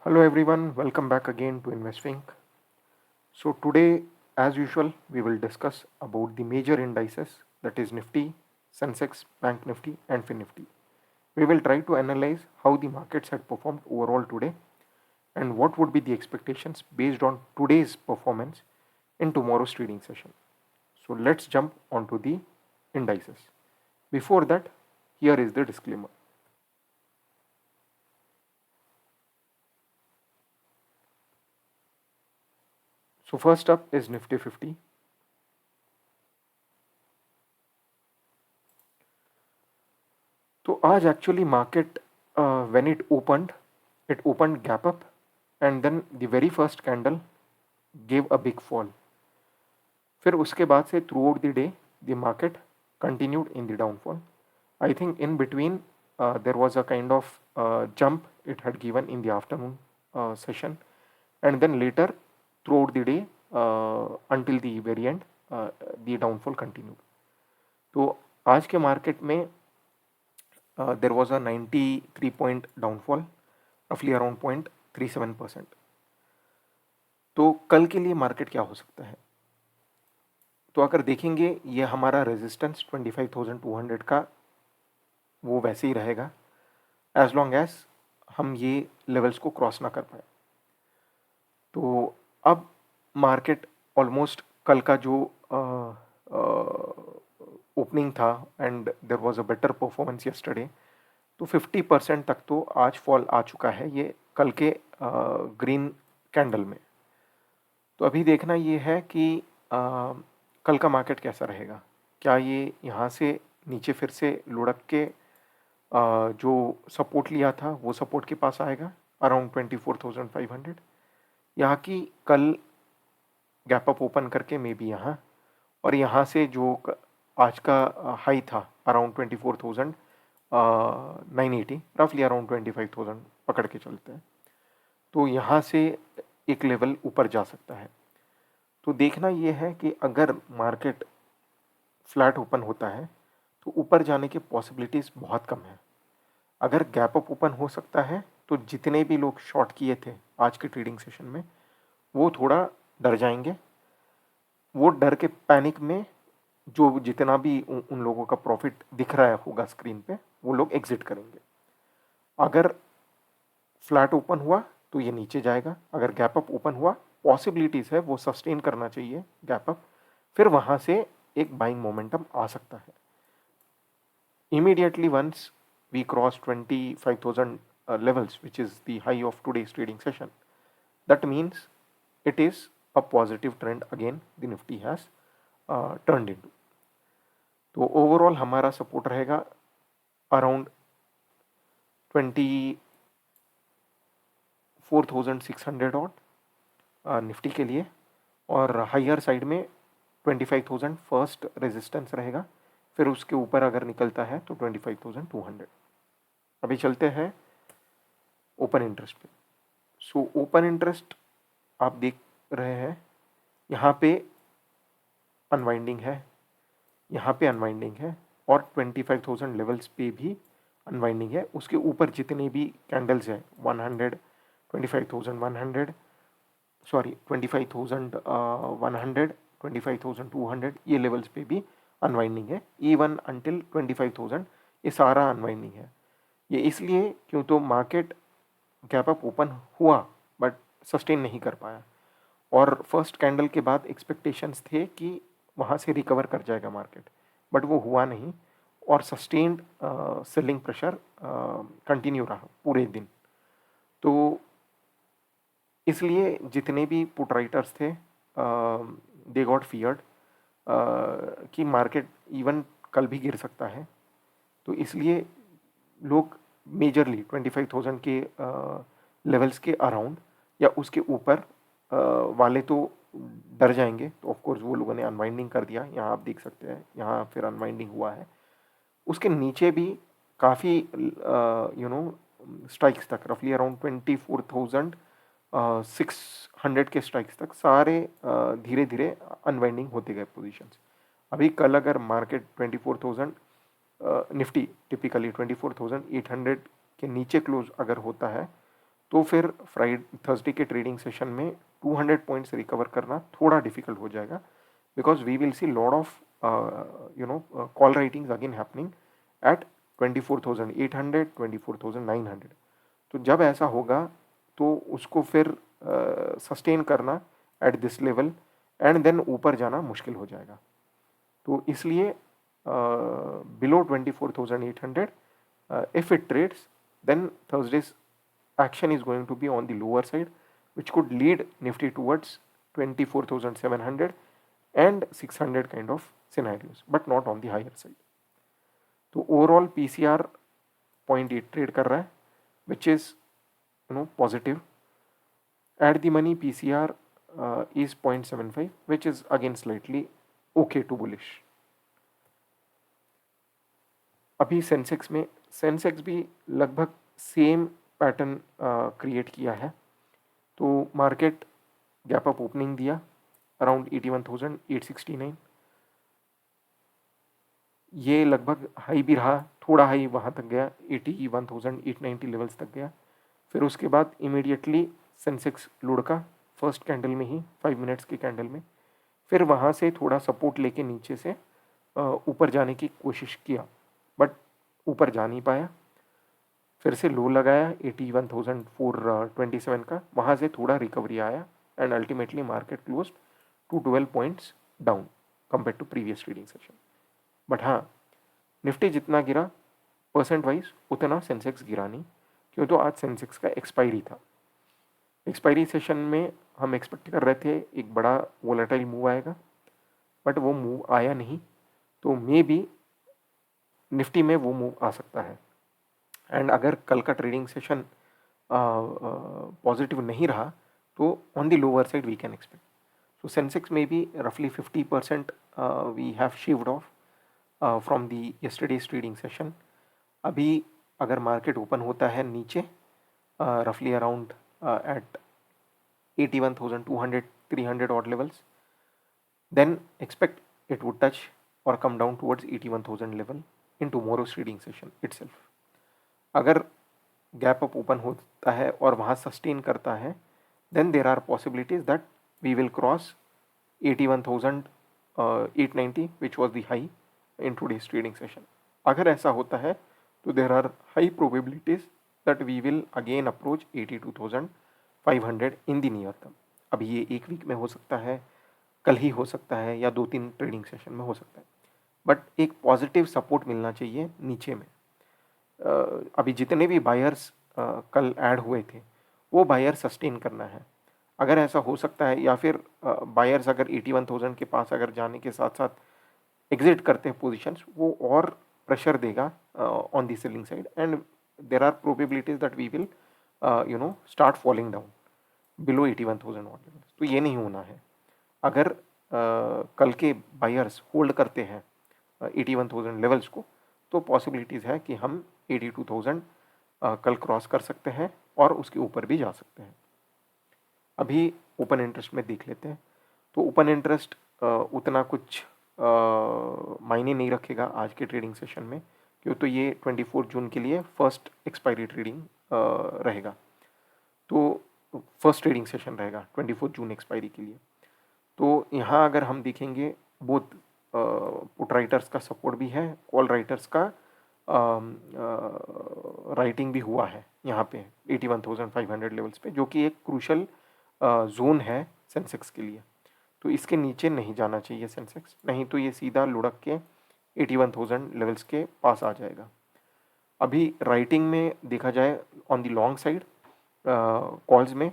Hello everyone, welcome back again to InvestFink. So today, as usual, we will discuss about the major indices, that is Nifty, Sensex, Bank Nifty and Fin Nifty. We will try to analyze how the markets had performed overall today and what would be the expectations based on today's performance in tomorrow's trading session. So let's jump onto the indices. Before that, here is the disclaimer. So first up is Nifty 50. तो आज actually market when it opened gap up and then the very first candle give a big fall. फिर उसके बाद से throughout the day the market continued in the downfall. I think in between there was a kind of jump it had given in the afternoon session and then later throughout the day until the very end the downfall continued. तो आज के market में there was a 93 point downfall, roughly around 0.37%. तो कल के लिए market क्या हो सकता है? तो अगर देखेंगे ये हमारा रेजिस्टेंस 25,200 का वो वैसे ही रहेगा एज लॉन्ग एज हम ये लेवल्स को क्रॉस ना कर पाए. तो अब मार्केट ऑलमोस्ट कल का जो ओपनिंग था and there was a better performance yesterday, तो 50% तक तो आज फॉल आ चुका है ये कल के ग्रीन कैंडल में. तो अभी देखना ये है कि कल का मार्केट कैसा रहेगा. क्या ये यहाँ से नीचे फिर से लुढ़क के जो सपोर्ट लिया था वो सपोर्ट के पास आएगा अराउंड 24,500, यहाँ की कल गैप अप ओपन करके मे बी यहाँ, और यहाँ से जो आज का हाई था अराउंड 24,980, रफली अराउंड 25,000 पकड़ के चलते हैं, तो यहाँ से एक लेवल ऊपर जा सकता है. तो देखना ये है कि अगर मार्केट फ्लैट ओपन होता है तो ऊपर जाने की पॉसिबिलिटीज़ बहुत कम है. अगर गैप अप ओपन हो सकता है तो जितने भी लोग शॉर्ट किए थे आज के ट्रेडिंग सेशन में वो थोड़ा डर जाएंगे. वो डर के पैनिक में जो जितना भी उन लोगों का प्रॉफिट दिख रहा होगा स्क्रीन पे वो लोग एग्जिट करेंगे. अगर फ्लैट ओपन हुआ तो ये नीचे जाएगा. अगर गैप अप ओपन हुआ पॉसिबिलिटीज़ है वो सस्टेन करना चाहिए गैप अप, फिर वहाँ से एक बाइंग मोमेंटम आ सकता है. Immediately once we cross 25,000 levels, which is the high of today's trading session, that means it is a positive trend again the Nifty has turned into. तो ओवरऑल हमारा support रहेगा अराउंड 24,600 ऑड निफ्टी के लिए, और higher side में 25,000 first resistance रहेगा. फिर उसके ऊपर अगर निकलता है तो 25,200. अभी चलते हैं ओपन इंटरेस्ट पे. सो ओपन इंटरेस्ट आप देख रहे हैं यहाँ पे अनवाइंडिंग है, यहाँ पे अनवाइंडिंग है, और 25,000 लेवल्स पे भी अनवाइंडिंग है. उसके ऊपर जितने भी कैंडल्स हैं 100, 25,100, सॉरी 25,100, 25,200 ये लेवल्स पे भी अनवाइंडिंग है. इवन अंटिल 25,000 ये सारा अनवाइंडिंग है. ये इसलिए क्यों तो मार्केट गैप अप ओपन हुआ बट सस्टेन नहीं कर पाया, और फर्स्ट कैंडल के बाद एक्सपेक्टेशंस थे कि वहाँ से रिकवर कर जाएगा मार्केट, बट वो हुआ नहीं, और सस्टेन्ड सेलिंग प्रेशर कंटिन्यू रहा पूरे दिन. तो इसलिए जितने भी पुट राइटर्स थे दे गॉट फियर्ड कि मार्केट इवन कल भी गिर सकता है. तो इसलिए लोग मेजरली 25,000 के लेवल्स के अराउंड या उसके ऊपर वाले तो डर जाएंगे. तो ऑफकोर्स वो लोगों ने अनवाइंडिंग कर दिया. यहाँ आप देख सकते हैं यहाँ फिर अनवाइंडिंग हुआ है. उसके नीचे भी काफ़ी स्ट्राइक्स तक रफली अराउंड 24,600 के स्ट्राइक्स तक सारे धीरे धीरे अनवाइंडिंग होते गए पोजीशंस. अभी कल अगर मार्केट 24,000 निफ्टी टिपिकली 24,800 के नीचे क्लोज अगर होता है तो फिर थर्सडे के ट्रेडिंग सेशन में 200 पॉइंट्स रिकवर करना थोड़ा डिफिकल्ट हो जाएगा, because we will see lot of call writings again happening at 24,800 24,900। तो जब ऐसा होगा तो उसको फिर सस्टेन करना at this level and then ऊपर जाना मुश्किल हो जाएगा। तो इसलिए below 24,800 if it trades, then Thursday's action is going to be on the lower side, which could lead Nifty towards 24,700 and 600 kind of scenarios, but not on the higher side. तो overall PCR 0.8 trade कर रहा है, which is positive. At the money PCR is 0.75, which is again slightly okay to bullish. अभी Sensex भी लगभग same pattern create किया है। तो मार्केट गैप अप ओपनिंग दिया अराउंड 81,869, ये लगभग हाई भी रहा, थोड़ा हाई वहाँ तक गया 81,890 लेवल्स तक गया। फिर उसके बाद इमीडिएटली सेंसेक्स लुढ़का फर्स्ट कैंडल में ही 5 मिनट्स के कैंडल में, फिर वहाँ से थोड़ा सपोर्ट लेके नीचे से ऊपर जाने की कोशिश किया, बट ऊपर जा नहीं पाया। फिर से लो लगाया 81,427 का, वहाँ से थोड़ा रिकवरी आया and ultimately market close 212 points down compare to previous trading session. But हाँ, निफ्टी जितना गिरा परसेंट वाइज उतना सेंसेक्स गिरा नहीं, क्यों तो आज सेंसेक्स का एक्सपायरी था। एक्सपायरी सेशन में हम एक्सपेक्ट कर रहे थे एक बड़ा वोलेटाइल मूव आएगा, बट वो मूव आया नहीं। तो मे बी निफ्टी में वो मूव आ सकता है। एंड अगर कल का ट्रेडिंग सेशन पॉजिटिव नहीं रहा तो on the lower side we can expect. So Sensex में भी रफली 50% we have shift off from the yesterday's trading session. अभी अगर मार्केट ओपन होता है नीचे रफली around at 81,200 300 odd levels, then expect it would touch or come down towards 81,000 level in tomorrow's trading session itself. अगर गैप अप ओपन होता है और वहाँ सस्टेन करता है, then there are possibilities that we will cross 81,890 which was the high in today's trading session. अगर ऐसा होता है तो there are high probabilities that we will again approach 82,500 in the near term. अभी ये एक वीक में हो सकता है, कल ही हो सकता है, या 2-3 ट्रेडिंग सेशन में हो सकता है, बट एक पॉजिटिव सपोर्ट मिलना चाहिए नीचे में। अभी जितने भी बायर्स कल ऐड हुए थे वो बायर सस्टेन करना है। अगर ऐसा हो सकता है, या फिर बायर्स अगर 81,000 के पास अगर जाने के साथ साथ एग्जिट करते हैं पोजीशंस, वो और प्रेशर देगा on the selling side and there are probabilities that we will start falling down below 81,000 on levels. तो ये नहीं होना है। अगर कल के बायर्स होल्ड करते हैं 81,000 लेवल्स को, तो पॉसिबिलिटीज़ है कि हम 82,000 कल क्रॉस कर सकते हैं और उसके ऊपर भी जा सकते हैं। अभी ओपन इंटरेस्ट में देख लेते हैं। तो ओपन इंटरेस्ट उतना कुछ मायने नहीं रखेगा आज के ट्रेडिंग सेशन में, क्यों तो ये 24 जून के लिए फर्स्ट एक्सपायरी ट्रेडिंग रहेगा। तो फर्स्ट ट्रेडिंग सेशन रहेगा 24 जून एक्सपायरी के लिए। तो यहाँ अगर हम देखेंगे बोथ पुट राइटर्स का सपोर्ट भी है, कॉल राइटर्स का राइटिंग भी हुआ है यहाँ पे 81,500 लेवल्स पे, जो कि एक क्रूशल जोन है सेंसेक्स के लिए। तो इसके नीचे नहीं जाना चाहिए सेंसेक्स, नहीं तो ये सीधा लुढ़क के 81,000 लेवल्स के पास आ जाएगा। अभी राइटिंग में देखा जाए on the long side calls में,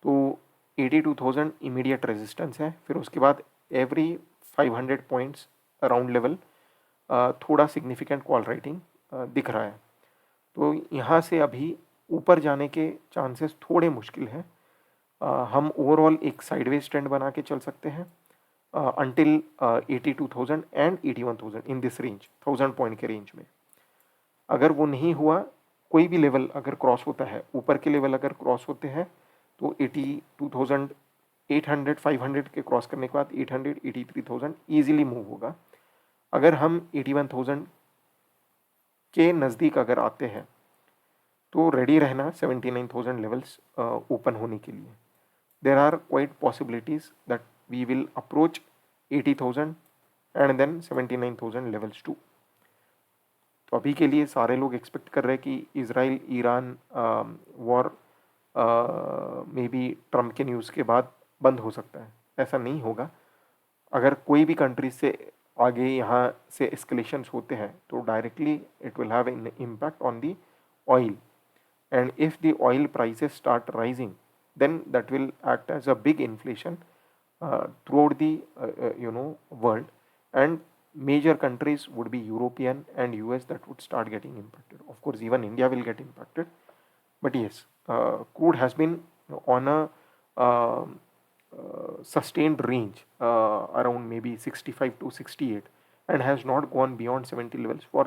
तो 82,000 इमीडिएट रेजिस्टेंस है। फिर उसके बाद एवरी 500 पॉइंट्स अराउंड लेवल थोड़ा सिग्निफिकेंट कॉल राइटिंग दिख रहा है। तो यहाँ से अभी ऊपर जाने के चांसेस थोड़े मुश्किल हैं। हम ओवरऑल एक साइडवेज ट्रेंड बना के चल सकते हैं until 82,000 and 81,000 in this range, 1000 point के रेंज में। अगर वो नहीं हुआ, कोई भी लेवल अगर क्रॉस होता है, ऊपर के लेवल अगर क्रॉस होते हैं, तो 82,800 500 के क्रॉस करने के बाद 800 83,000 ईजिली मूव होगा। अगर हम 81,000 के नज़दीक अगर आते हैं तो रेडी रहना 79,000 लेवल्स ओपन होने के लिए. There are quite possibilities that we will approach 80,000 and then 79,000 levels too. तो अभी के लिए सारे लोग एक्सपेक्ट कर रहे हैं कि Israel Iran war may be Trump के न्यूज़ के बाद बंद हो सकता है. ऐसा नहीं होगा. अगर कोई भी कंट्री से आगे यहाँ से एस्केलेशंस होते हैं तो directly it will have an impact on the oil. And if the oil prices start rising, then that will act as a big inflation throughout the world, and major countries would be European and US that would start getting impacted. Of course, even India will get impacted, but yes, crude has been on a sustained range around maybe 65 to 68 and has not gone beyond 70 levels for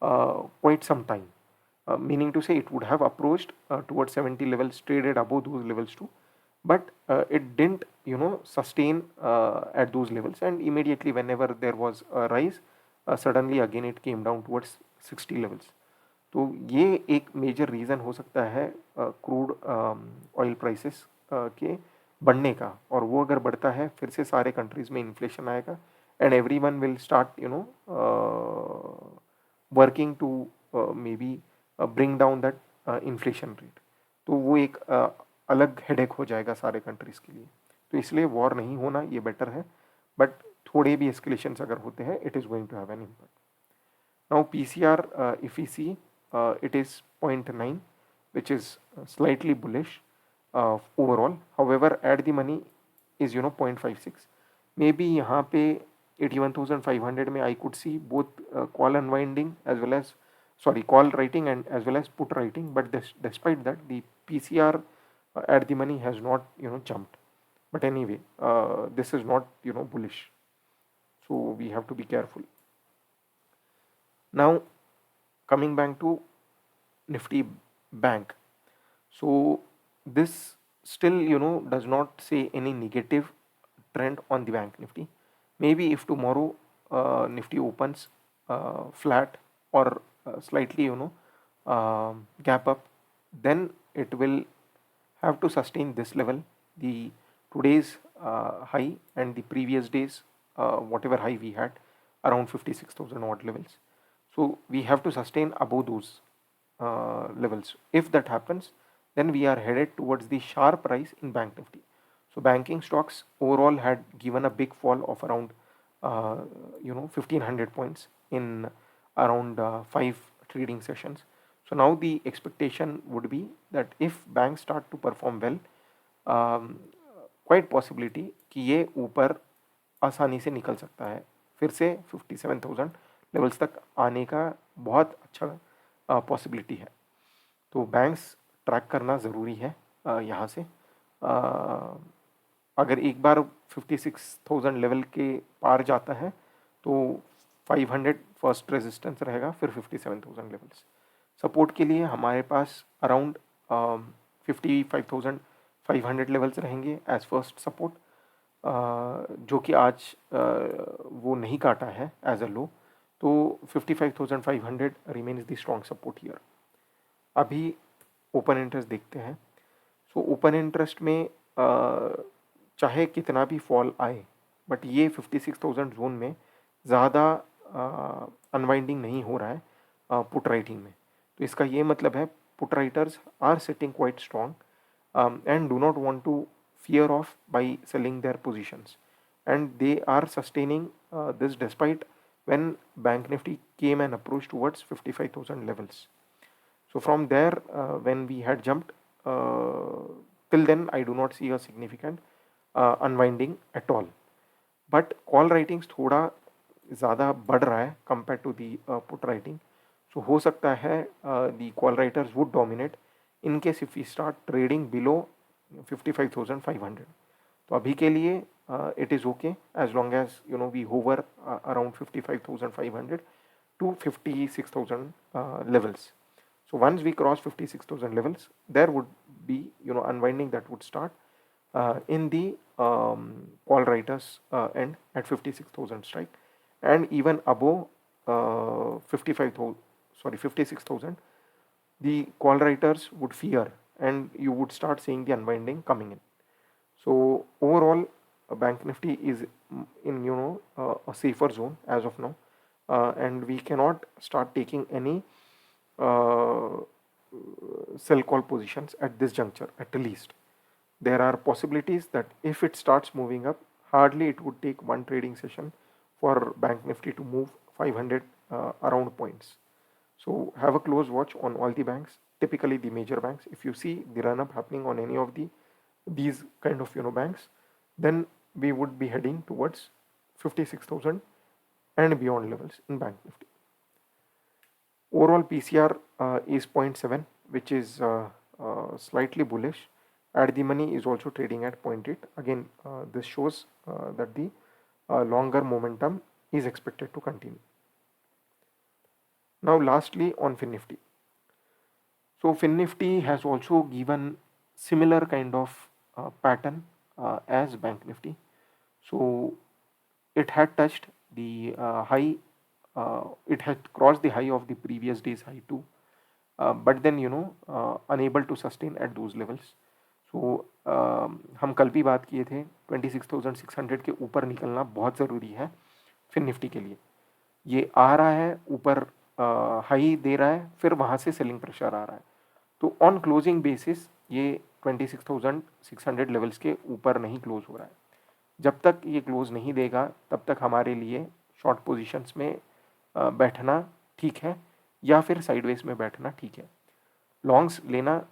quite some time. Meaning to say it would have approached towards 70 levels, traded above those levels too, but it didn't sustain at those levels, and immediately whenever there was a rise, suddenly again it came down towards 60 levels. तो ये एक major reason हो सकता है crude oil prices के बढ़ने का, और वो अगर बढ़ता है फिर से सारे कंट्रीज़ में इन्फ्लेशन आएगा and every one will start working to may be bring down that inflation rate. तो वो एक अलग हेडेक हो जाएगा सारे कंट्रीज़ के लिए. तो इसलिए वॉर नहीं होना ये बेटर है, बट थोड़े भी एस्केलेशंस अगर होते हैं it is going to have an impact. Now PCR, if we see, it is 0.9, which is slightly bullish overall. However, at the money is 0.56. Maybe यहाँ पे 81,500 में I could see both call unwinding as well as call writing and as well as put writing, but despite that the PCR at the money has not jumped. But anyway, this is not bullish, so we have to be careful. Now coming back to Nifty Bank, so this still does not say any negative trend on the Bank Nifty. Maybe if tomorrow Nifty opens flat or slightly gap up, then it will have to sustain this level, the today's high and the previous days whatever high we had around 56,000 odd levels. So we have to sustain above those levels. If that happens, then we are headed towards the sharp rise in Bank Nifty. So banking stocks overall had given a big fall of around 1500 points in around 5 trading sessions. So now the expectation would be that if banks start to perform well, quite possibility कि ये ऊपर आसानी से निकल सकता है. फिर से 57,000 लेवल्स तक आने का बहुत अच्छा पॉसिबिलिटी है. तो बैंक्स ट्रैक करना ज़रूरी है यहाँ से. अगर एक बार 56,000 लेवल के पार जाता है तो 500 फर्स्ट रेजिस्टेंस रहेगा, फिर 57,000 लेवल्स. सपोर्ट के लिए हमारे पास अराउंड 55,500 लेवल्स रहेंगे एज फर्स्ट सपोर्ट, जो कि आज वो नहीं काटा है एज अ लो. तो 55,500 remains the strong support here. अभी ओपन इंटरेस्ट देखते हैं. सो ओपन इंटरेस्ट में चाहे कितना भी फॉल आए, बट ये 56,000 जोन में ज़्यादा अनवाइंडिंग नहीं हो रहा है पुट राइटिंग में. तो इसका ये मतलब है put writers are sitting quite strong and do not want to fear off by selling their positions, and they are sustaining this despite when Bank Nifty came and approached towards 55,000 levels. So from there when we had jumped, till then I do not see a significant unwinding at all. But call writings थोड़ा ज़्यादा बढ़ रहा है compared to the put writing. So हो सकता है the call writers would dominate in case if we start trading below 55,500. तो अभी के लिए it is okay as long as we hover around 55,500 to 56,000 levels. So once we cross 56,000 levels, there would be unwinding that would start in the call writers end at 56,000 strike, and even above 56,000 the call writers would fear, and you would start seeing the unwinding coming in. So overall, Bank Nifty is in a safer zone as of now, and we cannot start taking any uh, sell call positions at this juncture. At least there are possibilities that if it starts moving up, hardly it would take one trading session for Bank Nifty to move 500 around points. So have a close watch on all the banks, typically the major banks. If you see the run up happening on any of these kind of banks, then we would be heading towards 56,000 and beyond levels in Bank Nifty. Overall PCR is 0.7, which is slightly bullish. At the money is also trading at 0.8. Again, this shows that the longer momentum is expected to continue. Now lastly on FinNifty. So FinNifty has also given similar kind of pattern as Bank Nifty. So it had touched the high, it had crossed the high of the previous day's high too, but then unable to sustain at those levels. So हम कल भी बात किए थे 26,600 के ऊपर निकलना बहुत ज़रूरी है फिन निफ्टी के लिए. ये आ रहा है ऊपर, हाई दे रहा है, फिर वहाँ से सेलिंग प्रेशर आ रहा है. तो ऑन क्लोजिंग बेसिस ये 26,600 लेवल्स के ऊपर नहीं क्लोज हो रहा है. जब तक ये क्लोज नहीं देगा तब तक हमारे लिए शॉर्ट पोजीशंस में बैठना ठीक है या फिर साइडवेज में बैठना ठीक है. लॉन्ग्स लेना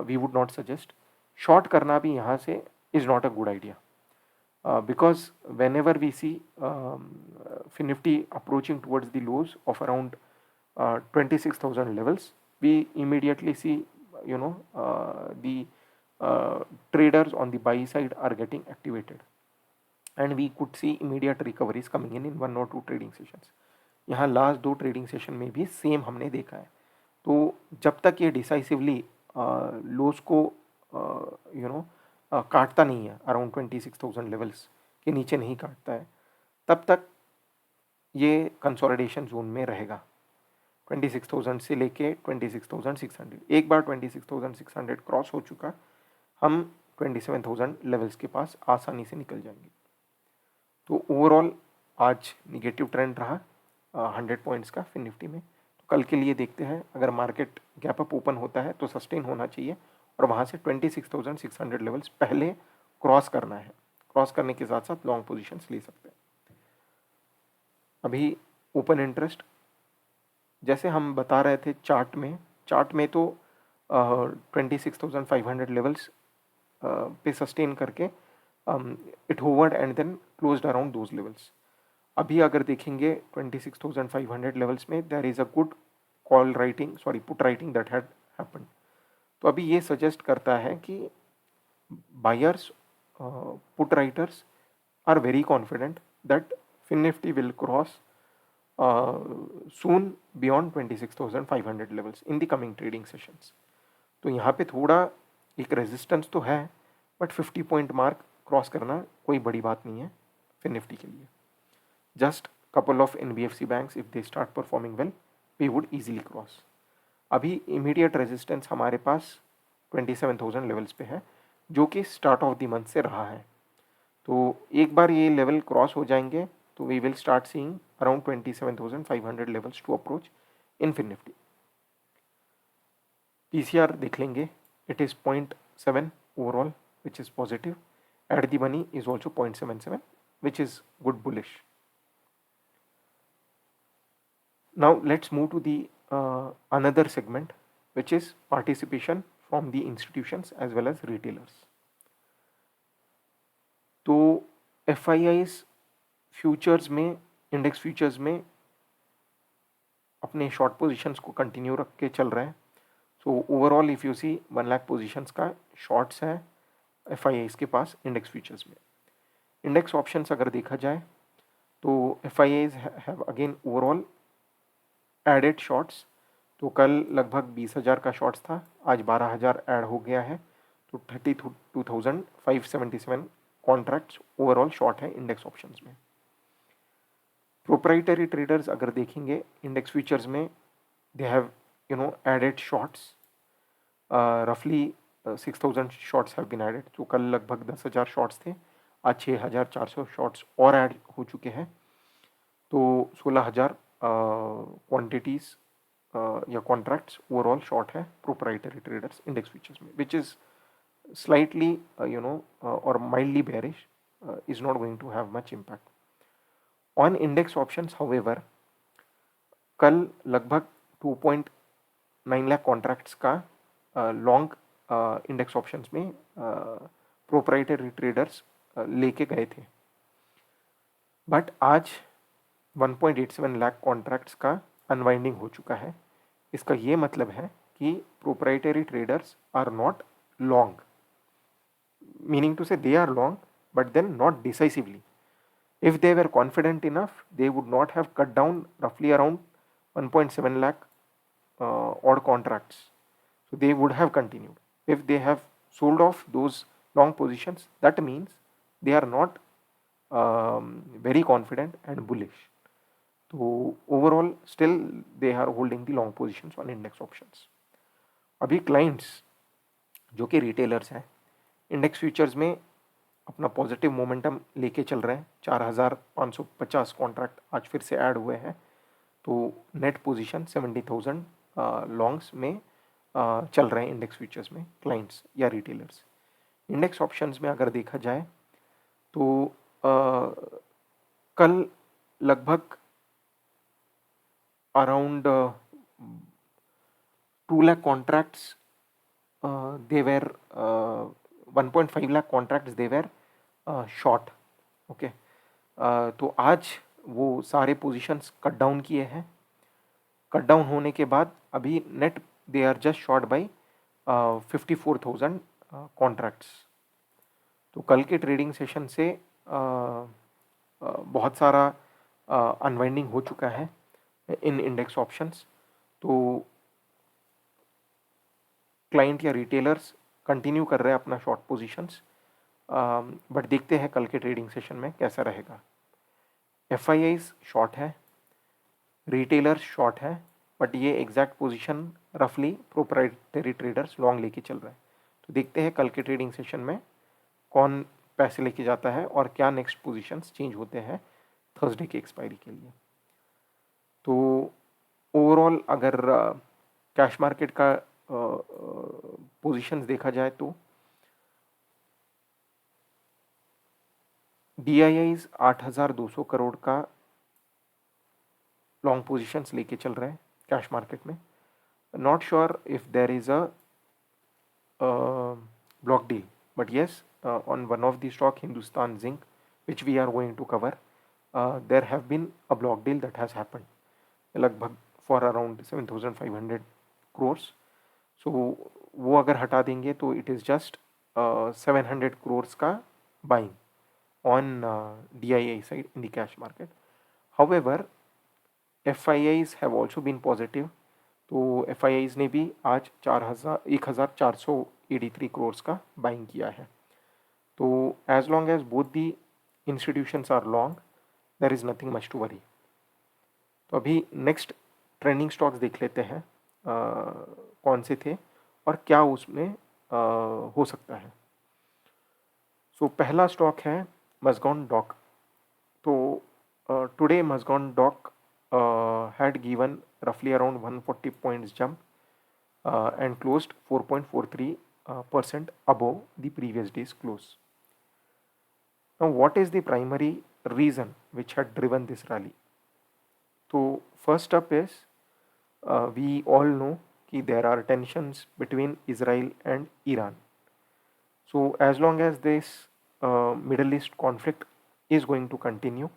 we would not suggest. Short करना भी यहाँ से is not a good idea, because whenever we see Nifty approaching towards the lows of around 26,000 levels, we immediately see the traders on the buy side are getting activated, and we could see immediate recoveries coming in one or two trading sessions. यहाँ last 2 trading session में भी same हमने देखा है. तो जब तक ये डिसाइसिवली लोस को काटता नहीं है, अराउंड 26,000 लेवल्स के नीचे नहीं काटता है, तब तक ये कंसोलिडेशन जोन में रहेगा. 26,000 से लेके 26,600. एक बार 26,600 क्रॉस हो चुका, हम 27,000 लेवल्स के पास आसानी से निकल जाएंगे. तो ओवरऑल आज निगेटिव ट्रेंड रहा 100 पॉइंट्स का फिन निफ्टी में. तो कल के लिए देखते हैं, अगर मार्केट गैप अप ओपन होता है तो सस्टेन होना चाहिए और वहाँ से 26,600 लेवल्स पहले क्रॉस करना है. क्रॉस करने के साथ साथ लॉन्ग पोजीशंस ले सकते हैं. अभी ओपन इंटरेस्ट जैसे हम बता रहे थे चार्ट में तो 26,500 लेवल्स पे सस्टेन करके it hovered and then closed around those levels. अभी अगर देखेंगे 26,500 लेवल्स में there is a good put writing that had happened. तो अभी ये सजेस्ट करता है कि buyers, put writers are very confident that Fin Nifty will cross soon beyond 26,500 levels in the coming trading sessions. तो यहाँ पे थोड़ा एक रेजिस्टेंस तो है, बट 50 पॉइंट मार्क क्रॉस करना कोई बड़ी बात नहीं है फिन निफ्टी के लिए. Just couple of NBFC banks if they start performing well we would easily cross. अभी इमीडिएट रेजिस्टेंस हमारे पास 27,000 लेवल्स पे है, जो कि स्टार्ट ऑफ द मंथ से रहा है. तो एक बार ये लेवल क्रॉस हो जाएंगे तो we will start seeing around 27,500 levels to approach in Fin Nifty. PCR देख लेंगे, it is 0.7 overall, which is positive. At the money is also 0.77, which is good bullish. Now let's move to the another segment, which is participation from the institutions as well as retailers. तो FIIs futures में, index futures में अपने short positions को continue रख के चल रहे हैं. So overall if you see 1 lakh positions का शॉर्ट्स है FIIs के पास इंडेक्स फ्यूचर्स में. इंडेक्स ऑप्शंस अगर देखा जाए तो FIIs have again overall added shorts. तो कल लगभग 20,000 का शॉर्ट्स था, आज 12,000 ऐड हो गया है. तो 32,577 कॉन्ट्रैक्ट्स ओवरऑल शॉर्ट है इंडेक्स ऑप्शंस में. प्रोप्राइटरी ट्रेडर्स अगर देखेंगे इंडेक्स फ्यूचर्स में, they have added shorts. Roughly 6,000 shorts have been added. तो कल लगभग 10,000 शॉट्स थे, आज 6,400 शॉट्स और ऐड हो चुके हैं. तो 16,000 क्वांटिटीज़ या कॉन्ट्रैक्ट्स ओवरऑल शॉर्ट है प्रोप्राइटरी ट्रेडर्स इंडेक्स फ्यूचर्स में, which is slightly or mildly bearish, is not going to have much impact on index options. However, कल लगभग 2.9 लाख कॉन्ट्रैक्ट्स का लॉन्ग इंडेक्स ऑप्शंस में प्रोप्राइटरी ट्रेडर्स लेके गए थे, बट आज 1.87 लाख कॉन्ट्रैक्ट्स का अनवाइंडिंग हो चुका है. इसका ये मतलब है कि proprietary traders are not long, meaning to say they are long but then not decisively. If they were confident enough, they would not have cut down roughly around 1.7 lakh odd contracts. So they would have continued. If they have sold off those long positions, that means they are not very confident and bullish. So overall still they are holding the long positions on index options. अभी clients जो कि retailers हैं index futures में अपना positive momentum लेके चल रहे हैं. 4,550 कॉन्ट्रैक्ट आज फिर से ऐड हुए हैं. तो नेट पोजीशन 70,000 लॉन्ग्स में चल रहे हैं इंडेक्स फ्यूचर्स में क्लाइंट्स या रिटेलर्स. इंडेक्स ऑप्शंस में अगर देखा जाए तो कल लगभग around 2 lakh contracts they were 1.5 lakh contracts they were short. Okay, तो आज वो सारे पोजीशंस कट डाउन किए हैं. कट डाउन होने के बाद अभी net they are just short by 54,000 contracts. तो कल के ट्रेडिंग सेशन से बहुत सारा अनवाइंडिंग हो चुका है इन इंडेक्स ऑप्शंस. तो क्लाइंट या रिटेलर्स कंटिन्यू कर रहे हैं अपना शॉर्ट पोजीशंस, बट देखते हैं कल के ट्रेडिंग सेशन में कैसा रहेगा. एफआईआईज शॉर्ट है, रिटेलर्स शॉर्ट है, बट ये एग्जैक्ट पोजीशन रफली प्रोप्राइटरी ट्रेडर्स लॉन्ग लेके चल रहे हैं. तो देखते हैं कल के ट्रेडिंग सेशन में कौन पैसे लेके जाता है और क्या नेक्स्ट पोजीशंस चेंज होते हैं थर्सडे की एक्सपायरी के लिए. तो ओवरऑल अगर कैश मार्केट का पोजीशंस देखा जाए तो DIIs 8,200 करोड़ का लॉन्ग पोजीशंस लेके चल रहे हैं कैश मार्केट में. Not sure if there is a block deal, but yes on one of the stock Hindustan Zinc which we are going to cover, there have been a block deal that has happened लगभग for around 7,500 crores. सो वो अगर हटा देंगे तो इट इज़ जस्ट 700 crores का buying on DII side in the cash market. However, FIIs have also been positive. तो FIIs ने भी आज 1,483 crores का बाइंग किया है. तो as long as both the institutions are long, there is nothing much to worry. तो अभी नेक्स्ट ट्रेंडिंग स्टॉक्स देख लेते हैं कौन से थे और क्या उसमें हो सकता है. सो पहला स्टॉक है Mazagon Dock. So today Mazagon Dock had given roughly around 140 points jump and closed 4.43% above the previous day's close. Now what is the primary reason which had driven this rally? So first up is we all know that there are tensions between Israel and Iran. So as long as this Middle East conflict is going to continue,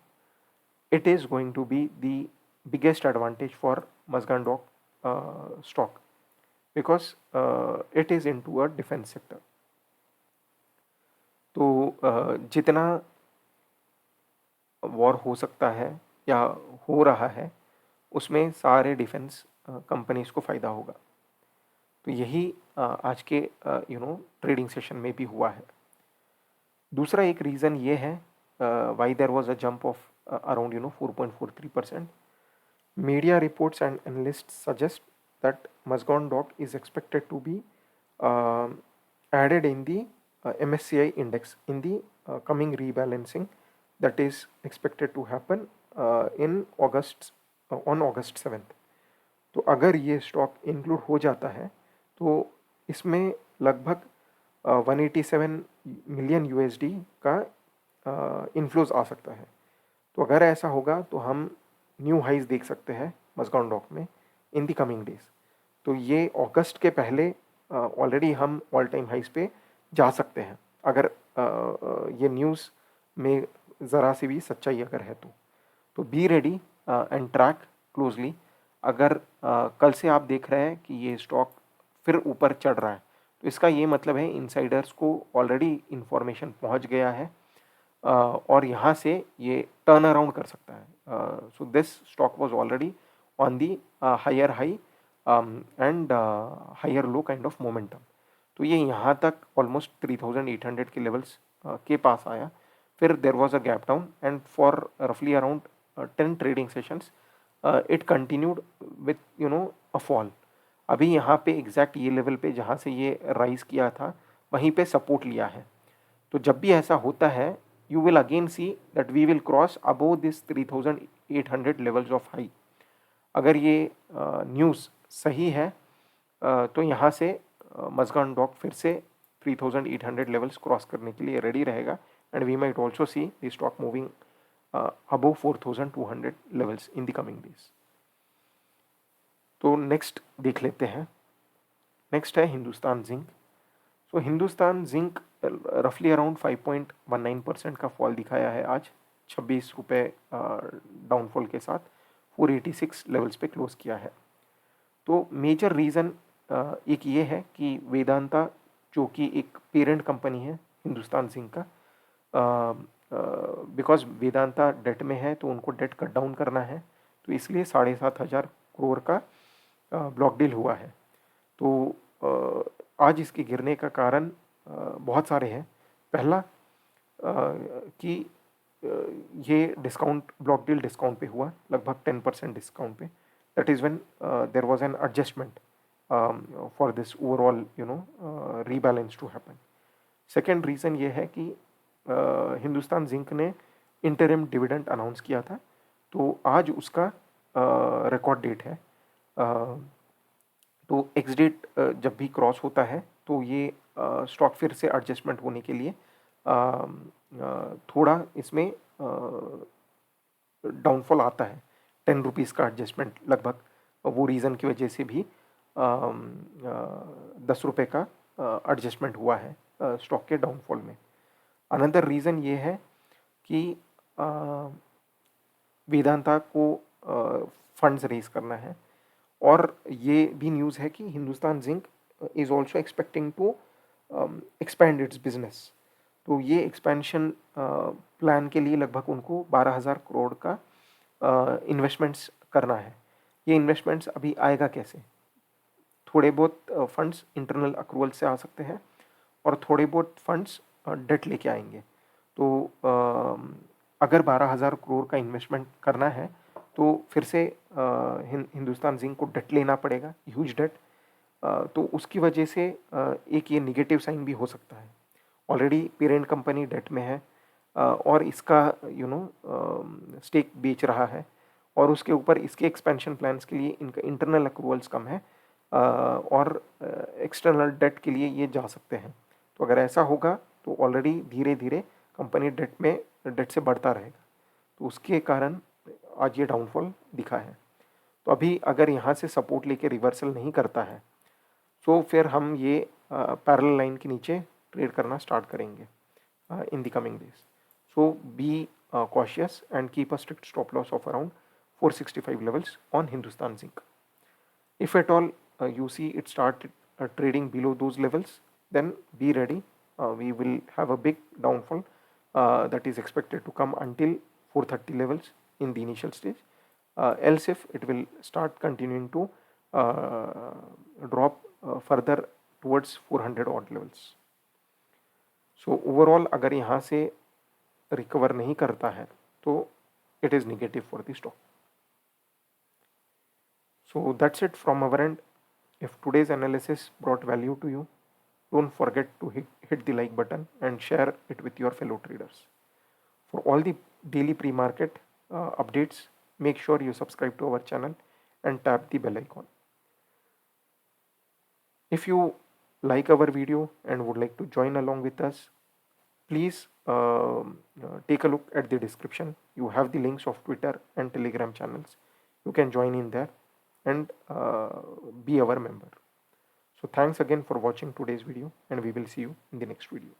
it is going to be the biggest advantage for Mazagon Dock stock because it is into a defense sector. तो जितना war हो सकता है या हो रहा है उसमें सारे डिफेंस कंपनीज को फ़ायदा होगा. तो यही आज के ट्रेडिंग सेशन में भी हुआ है. दूसरा एक रीज़न ये है why there was a jump of around 4.43%. Media reports and analyst suggest that Mazagon Dock is expected to be added in the MSCI index in the coming rebalancing that is expected to happen in August on August 7th. तो अगर ये stock include हो जाता है तो इसमें लगभग 187 million USD का इन्फ्लोज आ सकता है. तो अगर ऐसा होगा तो हम न्यू हाइज देख सकते हैं मज़गाउन डॉक में इन द कमिंग डेज. तो ये अगस्त के पहले ऑलरेडी हम ऑल टाइम हाइज पे जा सकते हैं अगर ये न्यूज़ में ज़रा सी भी सच्चाई अगर है तो be ready and track closely. अगर कल से आप देख रहे हैं कि ये स्टॉक फिर ऊपर चढ़ रहा है तो इसका ये मतलब है इनसाइडर्स को ऑलरेडी इन्फॉर्मेशन पहुंच गया है और यहाँ से ये टर्न अराउंड कर सकता है. So this stock was already on the higher high and higher low kind of momentum. तो ये यहाँ तक ऑलमोस्ट 3800 के लेवल्स के पास आया. फिर there was a gap down and for रफली around 10 trading sessions it continued with a fall. अभी यहाँ पे एग्जैक्ट ये लेवल पे जहाँ से ये राइज किया था वहीं पे सपोर्ट लिया है. तो जब भी ऐसा होता है you will again see that we will cross above this 3800 levels of high. अगर ये न्यूज़ सही है तो यहाँ से मज़गान डॉक फिर से 3800 लेवल्स क्रॉस करने के लिए रेडी रहेगा and we might also see the stock moving above 4200 levels in the coming days. तो नेक्स्ट देख लेते हैं. नेक्स्ट है Hindustan Zinc. So Hindustan Zinc रफली अराउंड 5.19% का फॉल दिखाया है आज 26 रुपये डाउनफॉल के साथ 486 लेवल्स पे क्लोज किया है. तो मेजर रीज़न एक ये है कि वेदांता जो कि एक पेरेंट कंपनी है हिंदुस्तान जिंक का, बिकॉज वेदांता डेट में है तो उनको डेट कट डाउन करना है तो इसलिए 7,500 करोड़ का ब्लॉक डील हुआ है. तो आज इसके गिरने का कारण बहुत सारे हैं. पहला कि ये डिस्काउंट ब्लॉक डील डिस्काउंट पे हुआ लगभग 10% डिस्काउंट पे. That is when there was an adjustment for this overall rebalance to happen. Second reason ये है कि हिंदुस्तान जिंक ने इंटरिम डिविडेंड अनाउंस किया था तो आज उसका रिकॉर्ड डेट है. तो एक्स डेट जब भी क्रॉस होता है तो ये स्टॉक फिर से एडजस्टमेंट होने के लिए थोड़ा इसमें डाउनफॉल आता है. 10 रुपीज़ का एडजस्टमेंट लगभग वो रीज़न की वजह से भी 10 रुपये का एडजस्टमेंट हुआ है स्टॉक के डाउनफॉल में. अनदर रीज़न ये है कि वेदांता को फंड्स रेज करना है और ये भी न्यूज़ है कि Hindustan Zinc is also expecting to expand its business. तो ये एक्सपेंशन प्लान के लिए लगभग उनको 12,000 करोड़ का इन्वेस्टमेंट्स करना है. ये इन्वेस्टमेंट्स अभी आएगा कैसे? थोड़े बहुत फंड्स इंटरनल अक्रूवल से आ सकते हैं और थोड़े बहुत फंड्स डेट लेके आएंगे. तो अगर 12,000 करोड़ का इन्वेस्टमेंट करना है तो फिर से हिंदुस्तान जिंक को डेट लेना पड़ेगा, ह्यूज डेट. तो उसकी वजह से एक ये निगेटिव साइन भी हो सकता है. ऑलरेडी पेरेंट कंपनी डेट में है और इसका स्टेक बेच रहा है और उसके ऊपर इसके एक्सपेंशन प्लान्स के लिए इनका इंटरनल अक्रूवल्स कम है और एक्सटर्नल डेट के लिए ये जा सकते हैं. तो अगर ऐसा होगा तो ऑलरेडी धीरे धीरे कंपनी डेट से बढ़ता रहेगा. तो उसके कारण आज ये डाउनफॉल दिखा है. तो अभी अगर यहाँ से सपोर्ट लेके रिवर्सल नहीं करता है तो फिर हम ये पैरेलल लाइन के नीचे ट्रेड करना स्टार्ट करेंगे in the coming days. So be cautious and keep a strict stop loss of around 465 levels on Hindustan Zinc. If at all you see it start trading below those levels, then be ready. We will have a big downfall that is expected to come until 430 levels in the initial stage. Else if it will start continuing to drop further towards 400 odd levels. So overall अगर यहाँ से recover नहीं करता है तो इट is negative for the stock. So that's it from our and. If today's analysis brought value to you, don't forget to hit the like button and share it with your fellow traders. For all the daily pre-market updates, make sure you subscribe to our channel and tap the bell icon. If you like our video and would like to join along with us, please take a look at the description. You have the links of Twitter and Telegram channels. You can join in there and be our member. So thanks again for watching today's video, and we will see you in the next video.